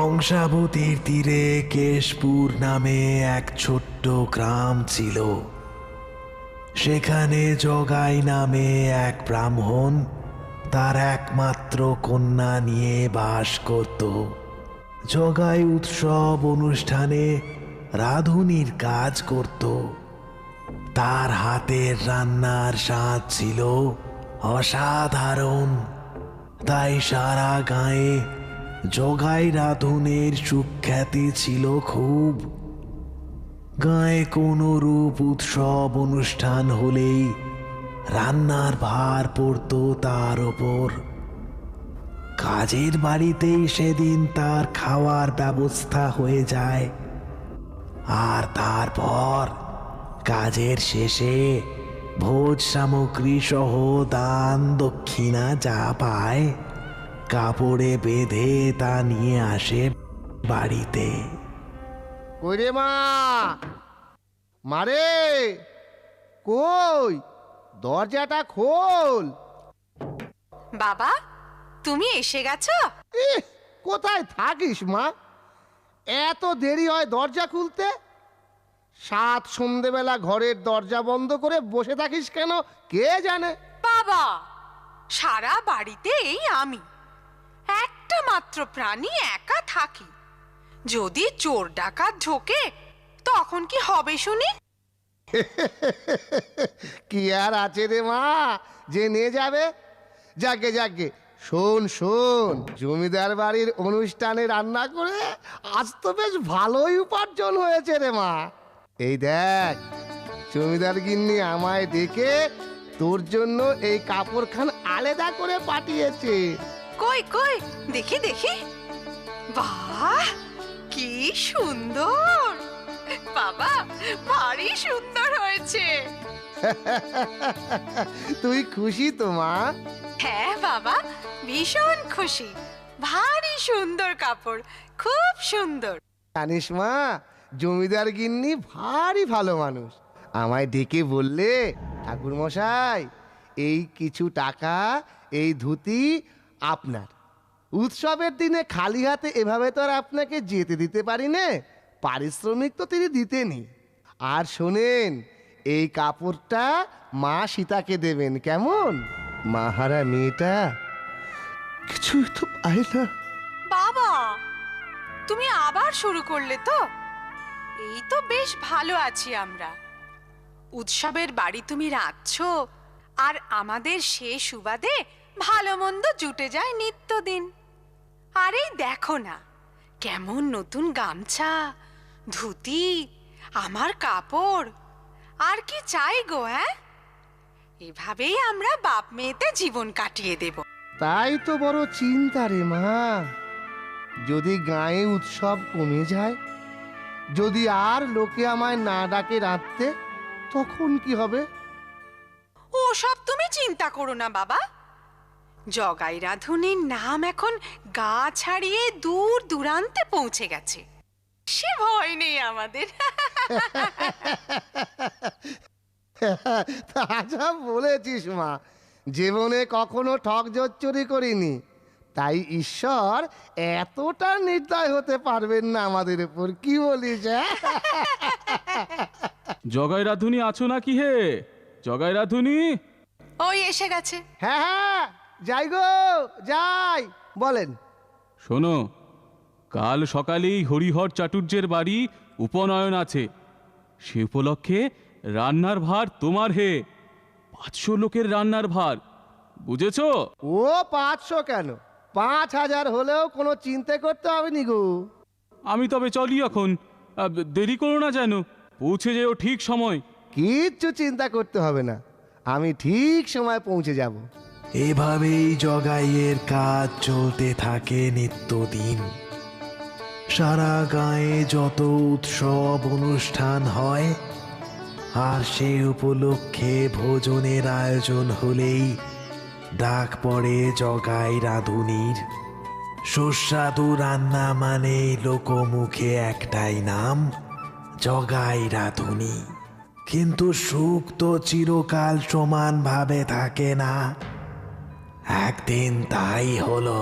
কংসাবতীর তীরে কেশপুর নামে এক ছোট্ট গ্রাম ছিল। সেখানে জগাই নামে এক ব্রাহ্মণ তার একমাত্র কন্যা নিয়ে বাস করত। জগাই উৎসব অনুষ্ঠানে রাঁধুনির কাজ করত। তার হাতের রান্নার স্বাদ ছিল অসাধারণ। তাই সারা গাঁয়ে জগাই রাঁধুনের সুখ্যাতি ছিল খুব। গাঁয়ে কোনো রূপ উৎসব অনুষ্ঠান হলেই রান্নার ভার পড়ত তার ওপর। কাজের বাড়িতেই সেদিন তার খাওয়ার ব্যবস্থা হয়ে যায়। আর তারপর কাজের শেষে ভোজ সামগ্রী সহ দান দক্ষিণা যা পায় কাপড়ে বেঁধে তা নিয়ে আসে বাড়িতে। কইরে মা, মারে কই, দরজাটা খোল। বাবা, তুমি এসে গেছো? ইহ, কোথায় থাকিস মা? এত দেরি হয় দরজা খুলতে? সাত সন্ধেবেলা ঘরের দরজা বন্ধ করে বসে থাকিস কেন কে জানে? বাবা, সারা বাড়িতে এই আমি একটা মাত্র প্রাণী, একা থাকি। যদি চোর ডাকাত ঢোকে তখন কি হবে শুনি? কি আর আছে রে মা, যে নিয়ে যাবে? যাকে যাকে, শোন শোন, জমিদার বাড়ির অনুষ্ঠানে রান্না করে আজ তো বেশ ভালোই উপার্জন হয়েছে রে মা। এই দেখ, জমিদার গিন্নি আমায় ডেকে তোর জন্য এই কাপড়খান আলাদা করে পাঠিয়েছে। কই কই, দেখি দেখি। বাহ, কি সুন্দর! বাবা, ভারী সুন্দর হয়েছে। তুই খুশি তো মা? হ্যাঁ বাবা, ভীষণ খুশি। ভারী সুন্দর কাপড়, খুব সুন্দর। জানিস মা, জমিদার গিন্নি ভারী ভালো মানুষ। আমায় ডেকে বললে, ঠাকুর মশাই, এই কিছু টাকা, এই ধুতি আপনার। উৎসবের দিনে খালি হাতে এভাবে তো আর আপনাকে যেতে দিতে পারি না, পারিশ্রমিক তো তিনি দিতেনি। আর শোনেন, এই কাপড়টা মা সীতাকে দেবেন, কেমন? মাহারা মেয়েটা কিছুই তো পায় না। বাবা, তুমি আবার শুরু করলে তো? এই তো বেশ ভালো আছি আমরা। উৎসবের বাড়ি তুমি রাখছো, আর আমাদের সে সুবাদে ভালো মন্দ জুটে যায় নিত্যদিন। আর এই দেখো না, কেমন নতুন গামছা, ধুতি, আমার কাপড়। আর কি চাই গো? হ্যাঁ, এভাবেই আমরা বাপ মেয়েতে জীবন কাটিয়ে দেব। তাই তো বড় চিন্তা রে মা। যদি গায়ে উৎসব কমে যায়, যদি আর লোকে আমায় না ডাকে রাঁধতে, তখন কি হবে? ওসব তুমি চিন্তা করো না বাবা। জগাই রাঁধুনির নাম এখন গা ছাড়িয়ে দূর দূরান্তে পৌঁছে গেছে। সে ভয় নেই আমাদের। তাজা বলেছিস মা। জীবনে কখনো ঠক জচ্চুরি করিনি, তাই ঈশ্বর এতটা নির্দয় হতে পারবেন না আমাদের উপর। কি বলিস? জগাই রাধুনি আছো নাকি হে? জগাই রাধুনি? ওই এসে গেছে। হ্যাঁ হ্যাঁ, যাই গো যাই। বলেন। শোনো, কাল সকালেই হরিহর চাটুর্যের বাড়ি উপনয়ন আছে। সে উপলক্ষে রান্নার ভার তোমার হে। 500 লোকের রান্নার ভার, বুঝেছো? ও 500 কেন, 5000 হলেও কোনো চিন্তা করতে হবে নি গো। আমি তবে চলি এখন। দেরি করো না যেন, পৌঁছে যেও ঠিক সময়। কিচ্ছু চিন্তা করতে হবে না, আমি ঠিক সময় পৌঁছে যাব। এভাবেই জগাইয়ের কাজ চলতে থাকে নিত্যদিন। সারা গাঁয়ে যত উৎসব অনুষ্ঠান হয়, আর সে উপলক্ষে ভোজনের আয়োজন হলেই ডাক পড়ে জগাই রাঁধুনির। সুস্বাদু রান্না মানে লোকমুখে একটাই নাম, জগাই রাঁধুনি। কিন্তু সুখ তো চিরকাল সমানভাবে থাকে না। একদিন তাই হলো।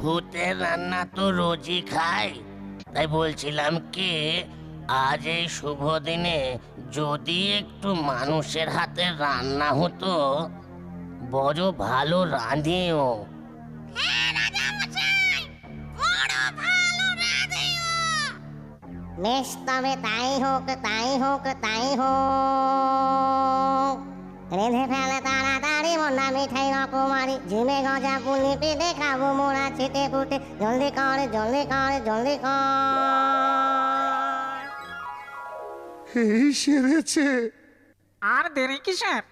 ভূতের রান্না তো রোজই খাই, তাই বলছিলাম কি, আজ এই শুভ দিনে যদি একটু মানুষের হাতে রান্না হতো, বড় ভালো রাঁধেও। হ্যাঁ রাজামশাই, বড় ভালো রাঁধেও। বেশ তবে তাই হোক, তাই হোক, তাই হোক। রেঁধে ফেলে তাড়াতাড়ি মন্ডা মিঠাই রকমারি, ঝিমে গজা পুলি পেটে খাবো মোড়া ছিটে ফুটে, জলদি কর, জলদি কর, জলদি কর। এই সেরেছে। আর দেরি কিসের?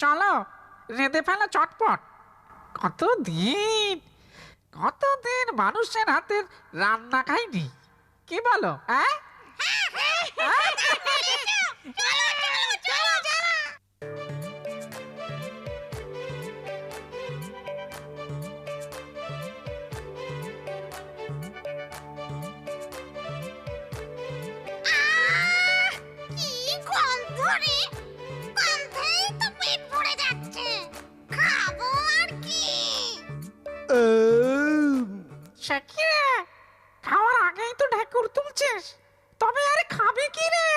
চলো রেঁধে ফেলো চটপট। কতদিন মানুষের হাতের রান্না খাইনি, কি বলো? হ্যাঁ চলো চলো চলো চলো। আহ, কি গন্ধ রে! গন্ধেই তো পেট ভরে যাচ্ছে। খাবো আর কি? সে কি রে, খাওয়ার আগেই তো ঢেকুর তুলছিস, তবে আর খাবি কি রে?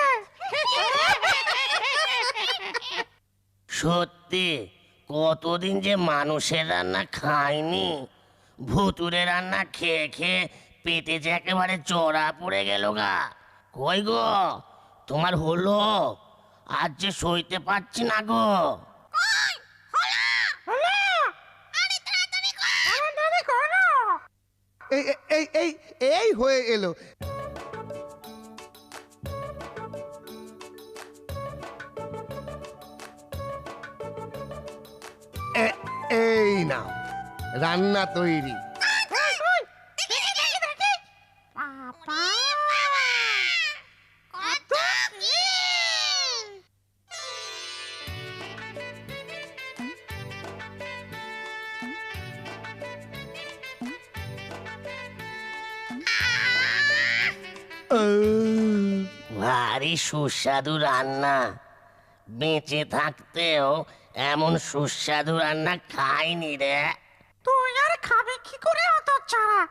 সত্যি কতদিন যে মানুষের রান্না খাইনি, ভুতুরে রান্না খেয়ে খেয়ে পেটে যে একেবারে চড়া পড়ে গেল গা। কই গো, তোমার হলো? আজ যে সইতে পারছি না গো। কই হলো? হলো? আরে তাড়াতাড়ি কর। তাড়াতাড়ি করো। এই এই এই এই হয়ে এলো। এই নাও রান্না তৈরি। বাবা, কত কি! ভারী সুস্বাদু রান্না, বেঁচে থাকতেও এমন সুস্বাদু রান্না খাইনি রে। তুই আর খাবি কি করে হতচ্ছাড়া?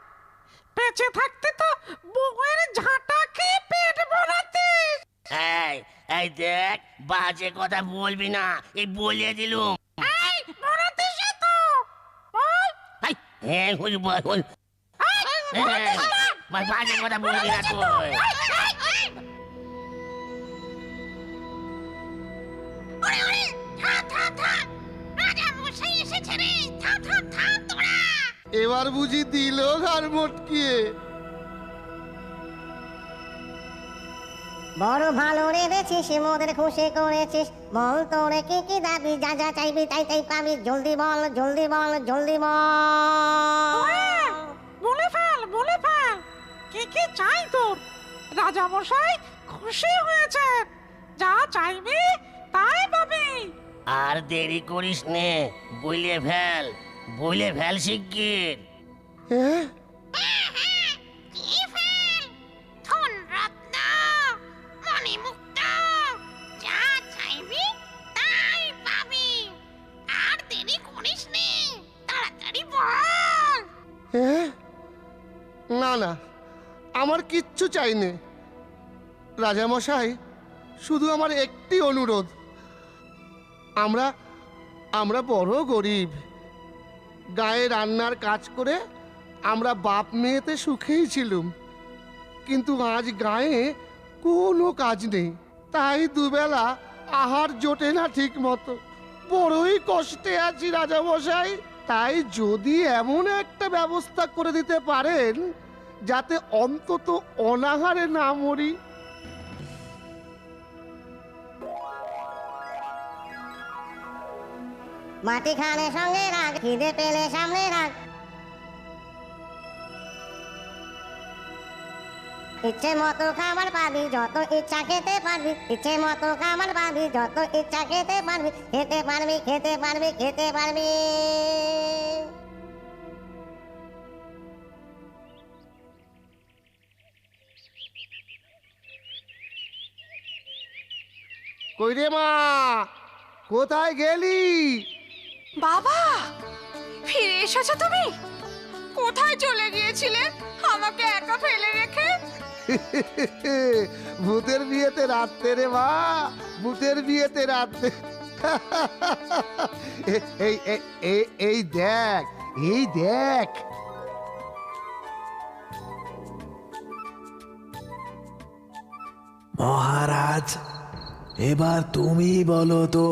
বেঁচে থাকতে তো বউয়ের ঝাঁটা খেয়ে পেট ভরাতিস। এই এই দেখ, বাজে কথা বলবি না, এই বলে দিলুম। এই ভরাতিস তো বল। এই, হ্যাঁ বল বল বল। এই, বাজে কথা বলবি না তুই। ওরে ওরে, থাম থাম থাম! রাজামশাই এসেছে রে! থাম থাম থাম তোরা! এবার বুঝি দিল ঘর মটকিয়ে। বড় ভালো রেঁধেছিস, মোদের খুশি করেছিস। বল তোরে কি কি দাবি, যা যা চাইবি তাই তাই পাবি। জলদি বল, জলদি বল, জলদি বল। বলে ফেল, বলে ফেল, কি কি চাই তোর? রাজামশাই খুশি হয়েছেন, যা চাইবি তাই পাবি। আর দেরি করিস নে, বলে ফেল, বলে ফেল শিগগির। হ্যাঁ কি ফেল? ধনরত্ন, মণিমুক্ত, যা চাইবি তাই পাবি। আর দেরি করিস নে, তাড়াতাড়ি বল। হ্যাঁ না না, আমার কিচ্ছু চাই নে। রাজামশাই, শুধু আমার একটি অনুরোধ। আমরা আমরা বড় গরিব, গায়ে রান্নার কাজ করে আমরা বাপ মেয়েতে সুখেই ছিলুম, কিন্তু আজ গায়ে কোনো কাজ নেই, তাই দুবেলা আহার জোটে না ঠিক মতো। বড়ই কষ্টে আছি রাজামশাই, তাই যদি এমন একটা ব্যবস্থা করে দিতে পারেন যাতে অন্তত অনাহারে না মরি। মাটি খানে সঙ্গে রাখ, খিদে পেলে সামনে রাখ। ইচ্ছে মতো খাবার পাবি, যত ইচ্ছা খেতে পারবি। ইচ্ছে মতো খাবার পাবি, যত ইচ্ছা খেতে পারবি। খেতে পারবি, খেতে পারবি, খেতে পারবি। কই রে মা, কোথায় গেলি? বাবা, ফিরে এসেছো তুমি? কোথায় চলে গিয়েছিলে আমাকে একা ফেলে রেখে? ভূতের বিয়েতে রাত্রে রে মা, ভূতের বিয়েতে রাত্রে। এই দেখ, এই দেখ। মহারাজ, এবার তুমি বলো তো,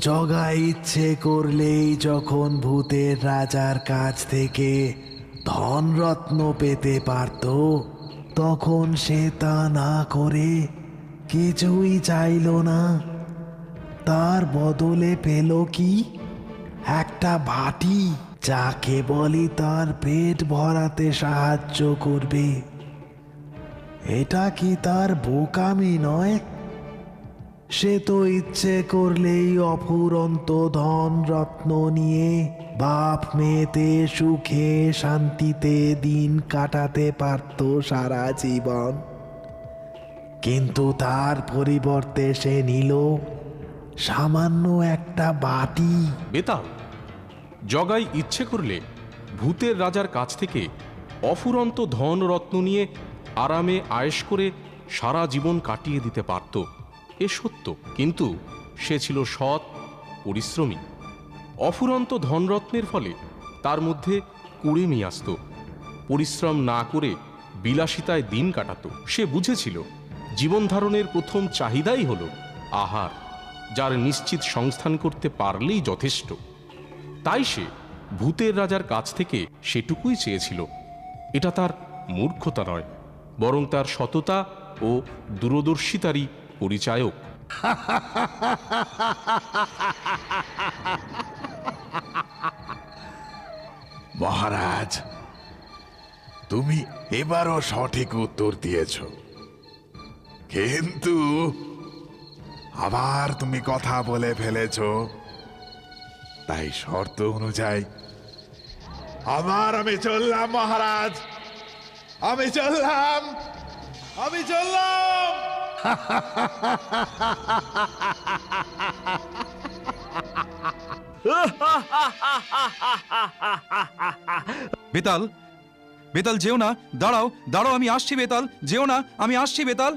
জগা ইচ্ছে করলেই যখন ভূতের রাজার কাছ থেকে ধনরত্ন পেতে পারত, তখন সে তা না করে কিছুই চাইল না, তার বদলে পেল কি? একটা বাটি, যা কেবলই তার পেট ভরাতে সাহায্য করবে। এটা কি তার বোকামি নয়? সে তো ইচ্ছে করলেই অফুরন্ত ধন রত্ন নিয়ে বাপ মেয়েতে সুখে শান্তিতে দিন কাটাতে পারত সারা জীবন, কিন্তু তার পরিবর্তে সে নিল সামান্য একটা বাটি। বেতাল, জগাই ইচ্ছে করলে ভূতের রাজার কাছ থেকে অফুরন্ত ধন রত্ন নিয়ে আরামে আয়েশ করে সারা জীবন কাটিয়ে দিতে পারত, এ সত্য। কিন্তু সে ছিল সৎ, পরিশ্রমী। অফুরন্ত ধনরত্নের ফলে তার মধ্যে কুড়েমি আসত। পরিশ্রম না করে বিলাসিতায় দিন কাটাত। সে বুঝেছিল জীবন ধারণের প্রথম চাহিদাই হল আহার, যার নিশ্চিত সংস্থান করতে পারলেই যথেষ্ট। তাই সে ভূতের রাজার কাছ থেকে সেটুকুই চেয়েছিল। এটা তার মূর্খতা নয়, বরং তার সততা ও দূরদর্শিতারই পরিচায়ক। মহারাজ, তুমি এবারও সঠিক উত্তর দিয়েছ, কিন্তু আবার তুমি কথা বলে ফেলেছ। তাই শর্ত অনুযায়ী আবার আমি চললাম মহারাজ, আমি চললাম, আমি চললাম। বেতাল, বেতাল যেও না, দাঁড়াও, দাঁড়াও, আমি আসছি বেতাল, যেও না, আমি আসছি বেতাল।